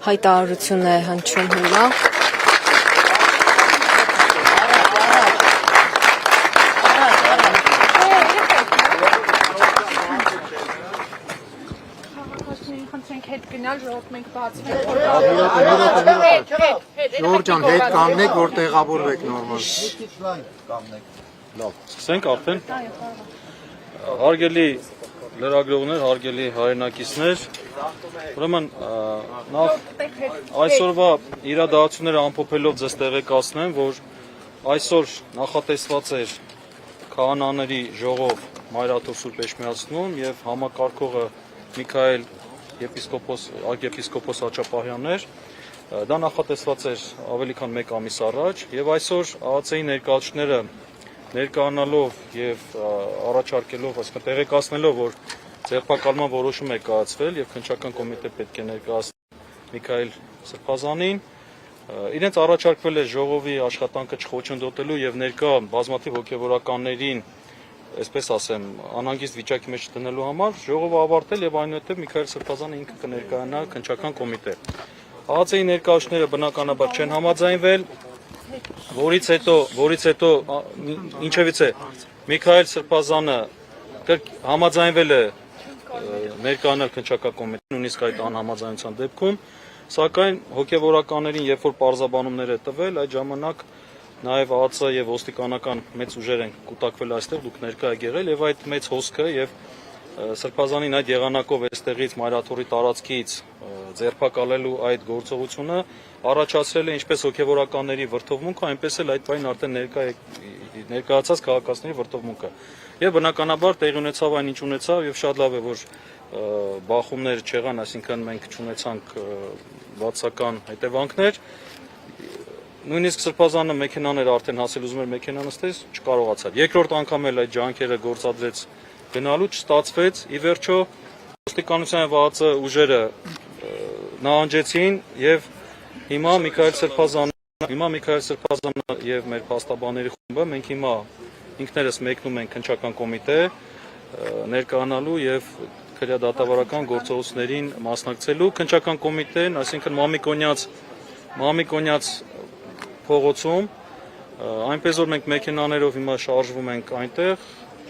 Հայտարարություն է հնչում հիմա։ Հետ գնալ ժողովուրդ մենք բացվենք Ժողովուրդ ջան, հետ կանգնեք, որ տեղավորվեք նորմալ։ Լավ, սկսենք արդեն։ Հարգելի լրագրողներ, հարգելի հայրենակիցներ, ուրեմն նախ այսօրվա իրադարձությունները ամփոփելով ձեզ տեղեկացնեմ, որ այսօր նախատեսված էր քահանաների ժողով Մայրաթոր Սուրբ Էջմիածնում եւ համակարգողը Միքայել Արքեպիսկոպոս Աչապահյանն էր, դա նախատեսված էր ավելի քան 1 ամիս առաջ եւ այսօր ԱԱՑ-ի ներկայացուցիչները ներկայանալով եւ առաջարկելով, այսինքն տեղեկացնելով, որ ձերբակալման որոշում է կայացվել եւ քննչական կոմիտե պետք է ներկայացնի Միքայել Սրբազանին, իրենց առաջարկվել է ժողովի աշխատանքը չխոչընդոտելու եւ ներկա բազմաթիվ հոգեվորականներին, այսպես ասեմ, անհանգիստ վիճակի մեջ դնելու համար ժողովը ավարտել եւ այնուհետեւ Միքայել Սրբազանը ինքը կներկայանա քննչական կոմիտե։ ԱԱՑ-ի ներկայացուցիչները բնականաբար չեն համաձայնվել, որից հետո ինչևից է Միքայել Սրբազանը համաձայնվել է ներկայանալ քննչական կոմիտեին, նույնիսկ այդ անհամաձայնության դեպքում, սակայն հոգեվորականներին երբ որ պարզաբանումներ է տվել, այդ ժամանակ նաև ԱԱՑ եւ ոստիկանական մեծ ուժեր են կուտակվել այստեղ, դուք ներկա եք եղել եւ այդ մեծ հոսքը եւ Սրբազանին այդ եղանակով այստեղից Մայրաթորի տարածքից ձերբակալելու այդ գործողությունը առաջացրել է ինչպես հոգեվորականների վրդովմունքը, այնպես էլ այդ բանին արդեն ներկայացած քաղաքացիների վրդովմունքը։ Եվ բնականաբար տեղի ունեցավ այն ինչ ունեցավ եւ շատ լավ է որ բախումներ չեղան, այսինքն մենք չունեցանք բացական հետևանքներ։ Նույնիսկ Սրբազանը մեքենաներ արդեն հասել ուզում էր մեքենա նստել, չկարողացավ։ Երկրորդ անգամ էլ այդ ջանքերը գործադրեց գնալու, չստացվեց։ Ի վերջո ոստիկանության եւ ԱԱՑ ուժերը նահանջեցին եւ հիմա Միքայել Սրբազանը եւ մեր փաստաբանների խումբը մենք հիմա ինքներս մեկնում ենք քննչական կոմիտե ներկայանալու եւ քրեադատավարական գործողություններին մասնակցելու քննչական կոմիտեն, այսինքն Մամիկոնյաց փողոցում, այնպես որ մենք մեքենաներով հիմա շարժվում ենք այնտեղ